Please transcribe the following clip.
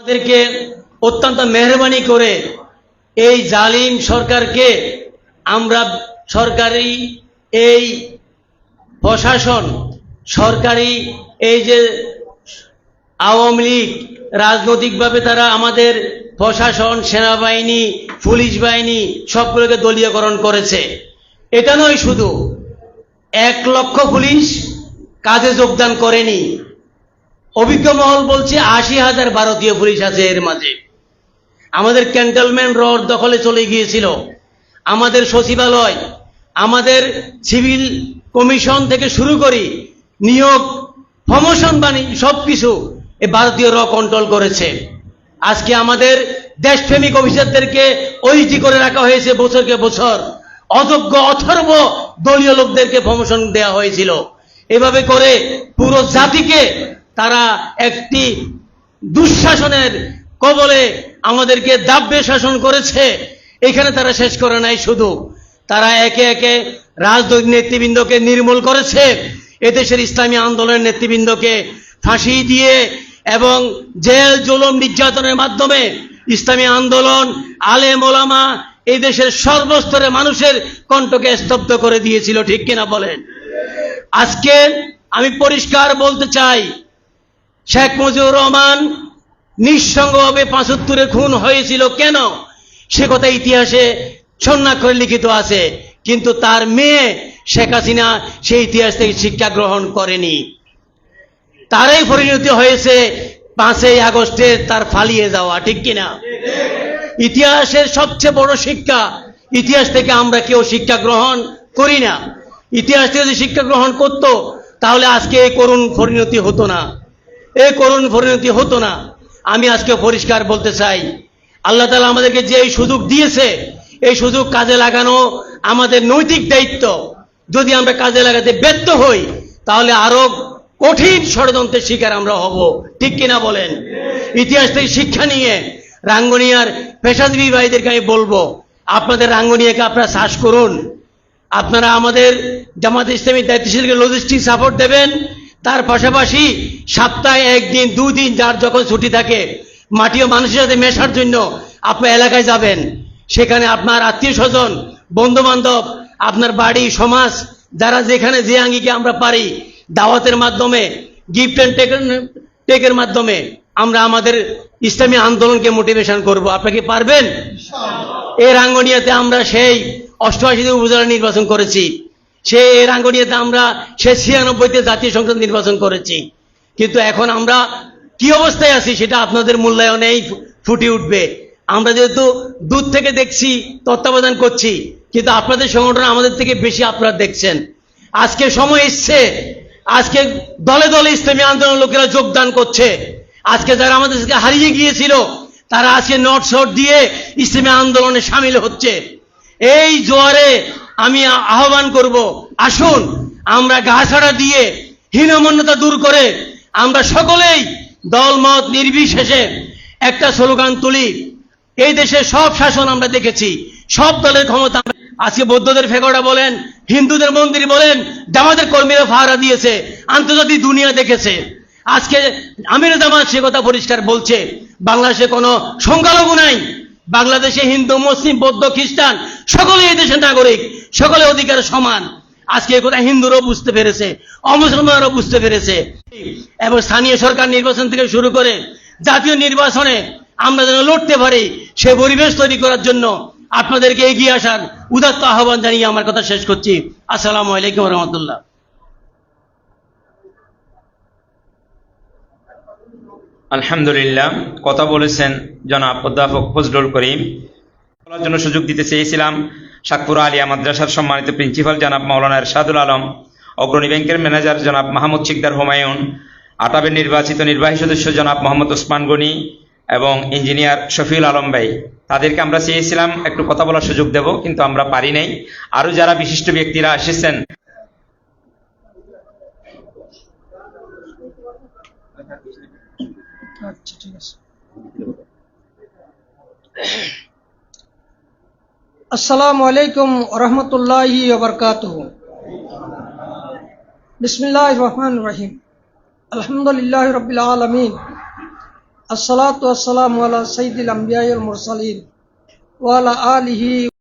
আমাদেরকে অত্যন্ত মেহরবানি করে এই জালিম সরকারকে আমরা সরকারি এই প্রশাসন, সরকারি এই যে আওয়ামী লীগ রাজনৈতিকভাবে তারা আমাদের প্রশাসন, সেনাবাহিনী, পুলিশ বাহিনী সবগুলোকে দলীয়করণ করেছে। এটা নয়, শুধু 1 লক্ষ পুলিশ কাজে যোগদান করেনি। অভিজ্ঞ মহল বলছে 80,000 ভারতীয় পুলিশ আছে এর মাঝে। আমাদের ক্যান্টনমেন্ট রোড দখলে চলে গিয়েছিল, আমাদের সচিবালয়, আমাদের সিভিল কমিশন থেকে শুরু করি নিয়োগ, প্রমোশন বাণী সবকিছু এই ভারতীয়রা কন্ট্রোল করেছে। আজকে আমাদের দেশপ্রেমিক অফিসারদেরকে ওইটি করে রাখা হয়েছে বছরকে বছর। অযোগ্য অথর্ব দলীয় লোকদেরকে প্রমোশন দেওয়া হয়েছিল। এভাবে করে পুরো জাতিকে তারা একটি দুঃশাসনের কবলে আমাদেরকে দাব্যে শাসন করেছে। এখানে তারা শেষ করে নাই, শুধু তারা একে একে রাজনৈতিক নেতৃবৃন্দকে নির্মূল করেছে। এদেশের ইসলামী আন্দোলনের নেতৃবৃন্দকে ফাঁসি দিয়ে এবং জেল জুলুম নির্যাতনের মাধ্যমে ইসলামী আন্দোলন, আলেম ওলামা, এই দেশের সর্বস্তরের মানুষের কণ্ঠকে স্তব্ধ করে দিয়েছিল। ঠিক কিনা বলেন? আজকে আমি পরিষ্কার বলতে চাই, শেখ মুজিবুর রহমান নিঃসঙ্গভাবে ৭৫-এ খুন হয়েছিল কেন, সে কথা ইতিহাসে স্বর্ণাক্ষরে লিখিত আছে, কিন্তু তার মেয়ে শেখ হাসিনা সেই ইতিহাস থেকে শিক্ষা গ্রহণ করেনি। তারই পরিণতি হয়েছে 5ই আগস্টে তার পালিয়ে যাওয়া। ঠিক কিনা? ইতিহাসের সবচেয়ে বড় শিক্ষা, ইতিহাস থেকে আমরা কেউ শিক্ষা গ্রহণ করি না। ইতিহাস থেকে যদি শিক্ষা গ্রহণ করত তাহলে আজকে এই করুণ পরিণতি হতো না, এই করুণ পরিণতি হতো না। আমি আজকে পরিষ্কার বলতে চাই, আল্লাহ তাআলা আমাদেরকে যে সুযোগ দিয়েছে, এই সুযোগ কাজে লাগানো আমাদের নৈতিক দায়িত্ব। যদি আমরা কাজে লাগাতে ব্যর্থ হই তাহলে আরো কঠিন ষড়যন্ত্রের শিকার আমরা হব। ঠিক কিনা বলেন? ইতিহাস থেকে শিক্ষা নিয়ে রাঙ্গুনিয়ার পেশাজীবী ভাইদেরকে আমি বলবো, আপনাদের রাঙ্গুনিয়াকে আপনারা চাষ করুন। আপনারা আমাদের জামাত ইসলামী দায়িত্বশীলকে লজিস্টিক সাপোর্ট দেবেন। তার পাশাপাশি সপ্তাহে 1 দিন 2 দিন যার যখন ছুটি থাকে, মাটি ও মানুষের সাথে মেশার জন্য আপনার এলাকায় যাবেন। সেখানে আপনার আত্মীয় স্বজন, বন্ধু বান্ধব, আপনার বাড়ি, সমাজ, যারা যেখানে যে আঙ্গিকে আমরা পারি, দাওয়াতের মাধ্যমে, গিফট অ্যান্ড টেকের মাধ্যমে আমরা আমাদের ইসলামী আন্দোলনকে মোটিভেশন করব। আপনারা কি পারবেন? এই রাঙ্গুনিয়াতে আমরা সেই 88তে উপজেলা নির্বাচন করেছি, এই রাঙ্গুনিয়াতে আমরা 96তে জাতীয় সংসদ নির্বাচন করেছি। কিন্তু এখন আমরা কি অবস্থায় আছি সেটা আপনাদের মূল্যায়নেই ফুটে উঠবে। আমরা যেহেতু দূর থেকে দেখছি, তত্ত্বাবধান করছি, কিন্তু আপনাদের সংগঠন আমাদের থেকে বেশি আপনারা দেখছেন। আজকে সময় এসছে, আজকে দলে দলে ইসলামী আন্দোলন লোকেরা যোগদান করছে। আজকে যারা আমাদের থেকে হারিয়ে গিয়েছিল তারা আজকে নট শট দিয়ে ইসলামী আন্দোলনে সামিল হচ্ছে। এই জোয়ারে আমি আহ্বান করব, আসুন আমরা গা ছাড়া দিয়ে হীনমন্যতা দূর করে আমরা সকলেই দলমত নির্বিশেষে একটা স্লোগান তুলি। এই দেশে সব শাসন আমরা দেখেছি, সব দলের ক্ষমতা। আজকে বৌদ্ধদের ফেকড়া বলেন, হিন্দুদের মন্দির বলেন, জামাতের কর্মীরা ফাহারা দিয়েছে, আন্তর্জাতিক দুনিয়া দেখেছে। আজকে আমির জামাত সে কথা পরিষ্কার বলছে, বাংলাদেশে কোনো সংখ্যালঘু নাই। বাংলাদেশে হিন্দু, মুসলিম, বৌদ্ধ, খ্রিস্টান সকলে এই দেশের নাগরিক, সকলে অধিকার সমান। আজকে এই কথা হিন্দুরাও বুঝতে পেরেছে, অমুসলমানরাও বুঝতে পেরেছে। এবং স্থানীয় সরকার নির্বাচন থেকে শুরু করে জাতীয় নির্বাচনে আমরা যেন লড়তে পারি, সে পরিবেশ তৈরি করার জন্য আপনাদেরকে এগিয়ে আসার উদাত্ত আহ্বান জানিয়ে আমার কথা শেষ করছি। আসসালামু আলাইকুম ওয়া রাহমাতুল্লাহ। আলহামদুলিল্লাহ, কথা বলেছেন জনাব অধ্যাপক ফজলুল করিম। বলার জন্য সুযোগ দিতে চেয়েছিলাম সাতপুরা আলিয়া মাদ্রাসার সম্মানিত প্রিন্সিপাল জনাব মাওলানা এরশাদুল আলম, অগ্রণী ব্যাংকের ম্যানেজার জনাব মাহমুদ শিকদার হুমায়ুন, আটাবের নির্বাচিত নির্বাহী সদস্য জনাব মোহাম্মদ ওসমান গনি এবং ইঞ্জিনিয়ার শফিউল আলম ভাই। তাদেরকে আমরা চেয়েছিলাম একটু কথা বলার সুযোগ দেব, কিন্তু আমরা পারি নাই। আরো যারা বিশিষ্ট ব্যক্তিরা এসেছেন, আচ্ছা ঠিক আছে। আসসালামু আলাইকুম ওয়া রাহমাতুল্লাহি ওয়া বারাকাতুহু। বিসমিল্লাহির রহমানির রহিম। আলহামদুলিল্লাহি রাব্বিল আলামিন। আসসালাতু ওয়াসসালামু আলা সাইয়্যিদিল আমবিয়াইল মুরসালিন ওয়া আলা আলিহি